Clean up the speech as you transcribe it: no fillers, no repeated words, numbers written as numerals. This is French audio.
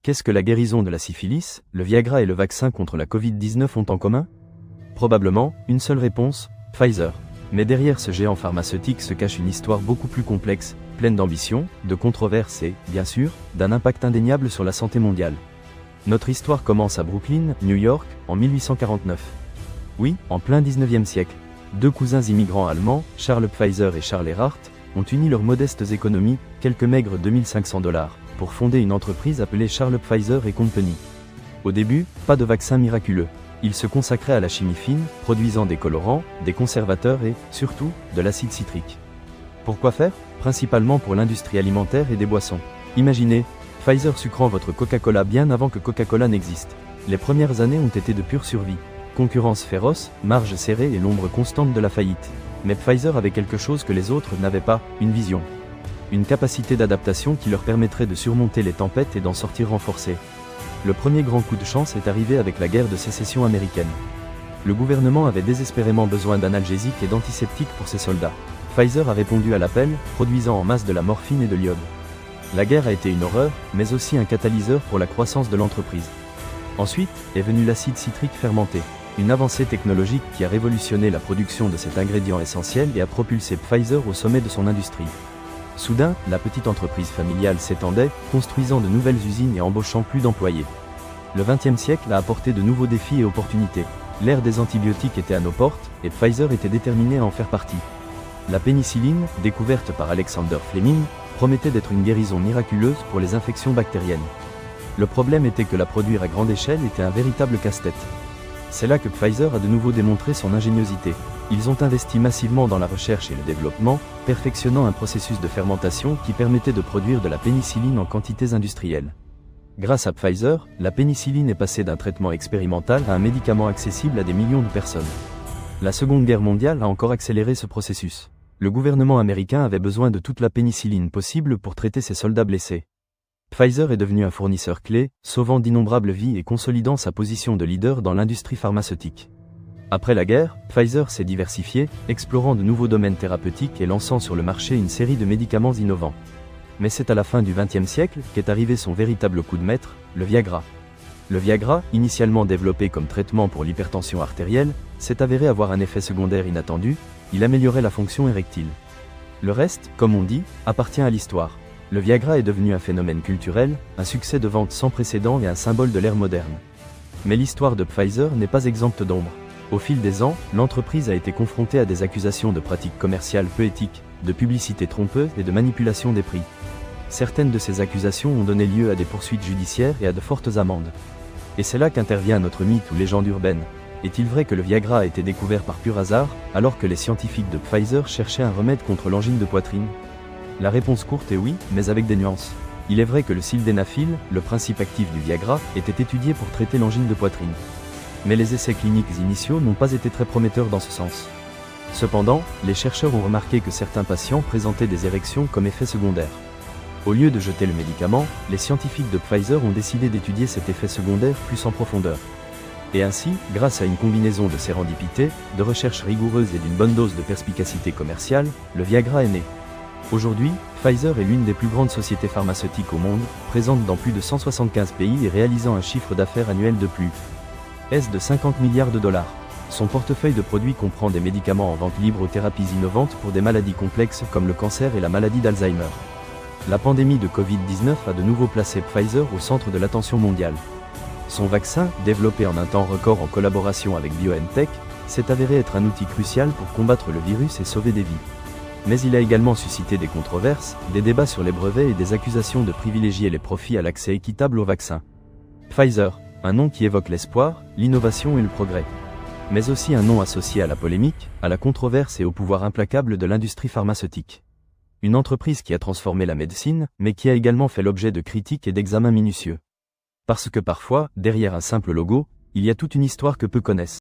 Qu'est-ce que la guérison de la syphilis, le Viagra et le vaccin contre la Covid-19 ont en commun? Probablement, une seule réponse, Pfizer. Mais derrière ce géant pharmaceutique se cache une histoire beaucoup plus complexe, pleine d'ambition, de controverses et, bien sûr, d'un impact indéniable sur la santé mondiale. Notre histoire commence à Brooklyn, New York, en 1849. Oui, en plein 19e siècle. Deux cousins immigrants allemands, Charles Pfizer et Charles Erhardt, ont uni leurs modestes économies, quelques maigres $2500, pour fonder une entreprise appelée Charles Pfizer Company. Au début, pas de vaccin miraculeux. Ils se consacraient à la chimie fine, produisant des colorants, des conservateurs et, surtout, de l'acide citrique. Pourquoi faire? Principalement pour l'industrie alimentaire et des boissons. Imaginez, Pfizer sucrant votre Coca-Cola bien avant que Coca-Cola n'existe. Les premières années ont été de pure survie. Concurrence féroce, marge serrée et l'ombre constante de la faillite. Mais Pfizer avait quelque chose que les autres n'avaient pas, une vision. Une capacité d'adaptation qui leur permettrait de surmonter les tempêtes et d'en sortir renforcés. Le premier grand coup de chance est arrivé avec la guerre de sécession américaine. Le gouvernement avait désespérément besoin d'analgésiques et d'antiseptiques pour ses soldats. Pfizer a répondu à l'appel, produisant en masse de la morphine et de l'iode. La guerre a été une horreur, mais aussi un catalyseur pour la croissance de l'entreprise. Ensuite, est venu l'acide citrique fermenté, une avancée technologique qui a révolutionné la production de cet ingrédient essentiel et a propulsé Pfizer au sommet de son industrie. Soudain, la petite entreprise familiale s'étendait, construisant de nouvelles usines et embauchant plus d'employés. Le XXe siècle a apporté de nouveaux défis et opportunités. L'ère des antibiotiques était à nos portes, et Pfizer était déterminé à en faire partie. La pénicilline, découverte par Alexander Fleming, promettait d'être une guérison miraculeuse pour les infections bactériennes. Le problème était que la produire à grande échelle était un véritable casse-tête. C'est là que Pfizer a de nouveau démontré son ingéniosité. Ils ont investi massivement dans la recherche et le développement, perfectionnant un processus de fermentation qui permettait de produire de la pénicilline en quantités industrielles. Grâce à Pfizer, la pénicilline est passée d'un traitement expérimental à un médicament accessible à des millions de personnes. La Seconde Guerre mondiale a encore accéléré ce processus. Le gouvernement américain avait besoin de toute la pénicilline possible pour traiter ses soldats blessés. Pfizer est devenu un fournisseur clé, sauvant d'innombrables vies et consolidant sa position de leader dans l'industrie pharmaceutique. Après la guerre, Pfizer s'est diversifié, explorant de nouveaux domaines thérapeutiques et lançant sur le marché une série de médicaments innovants. Mais c'est à la fin du XXe siècle qu'est arrivé son véritable coup de maître, le Viagra. Le Viagra, initialement développé comme traitement pour l'hypertension artérielle, s'est avéré avoir un effet secondaire inattendu, il améliorait la fonction érectile. Le reste, comme on dit, appartient à l'histoire. Le Viagra est devenu un phénomène culturel, un succès de vente sans précédent et un symbole de l'ère moderne. Mais l'histoire de Pfizer n'est pas exempte d'ombre. Au fil des ans, l'entreprise a été confrontée à des accusations de pratiques commerciales peu éthiques, de publicité trompeuse et de manipulation des prix. Certaines de ces accusations ont donné lieu à des poursuites judiciaires et à de fortes amendes. Et c'est là qu'intervient notre mythe ou légende urbaine. Est-il vrai que le Viagra a été découvert par pur hasard, alors que les scientifiques de Pfizer cherchaient un remède contre l'angine de poitrine? La réponse courte est oui, mais avec des nuances. Il est vrai que le sildenafil, le principe actif du Viagra, était étudié pour traiter l'angine de poitrine. Mais les essais cliniques initiaux n'ont pas été très prometteurs dans ce sens. Cependant, les chercheurs ont remarqué que certains patients présentaient des érections comme effet secondaire. Au lieu de jeter le médicament, les scientifiques de Pfizer ont décidé d'étudier cet effet secondaire plus en profondeur. Et ainsi, grâce à une combinaison de sérendipité, de recherche rigoureuse et d'une bonne dose de perspicacité commerciale, le Viagra est né. Aujourd'hui, Pfizer est l'une des plus grandes sociétés pharmaceutiques au monde, présente dans plus de 175 pays et réalisant un chiffre d'affaires annuel de plus de 50 milliards de dollars. Son portefeuille de produits comprend des médicaments en vente libre aux thérapies innovantes pour des maladies complexes comme le cancer et la maladie d'Alzheimer. La pandémie de Covid-19 a de nouveau placé Pfizer au centre de l'attention mondiale. Son vaccin, développé en un temps record en collaboration avec BioNTech, s'est avéré être un outil crucial pour combattre le virus et sauver des vies. Mais il a également suscité des controverses, des débats sur les brevets et des accusations de privilégier les profits à l'accès équitable au vaccin. Pfizer, un nom qui évoque l'espoir, l'innovation et le progrès. Mais aussi un nom associé à la polémique, à la controverse et au pouvoir implacable de l'industrie pharmaceutique. Une entreprise qui a transformé la médecine, mais qui a également fait l'objet de critiques et d'examens minutieux. Parce que parfois, derrière un simple logo, il y a toute une histoire que peu connaissent.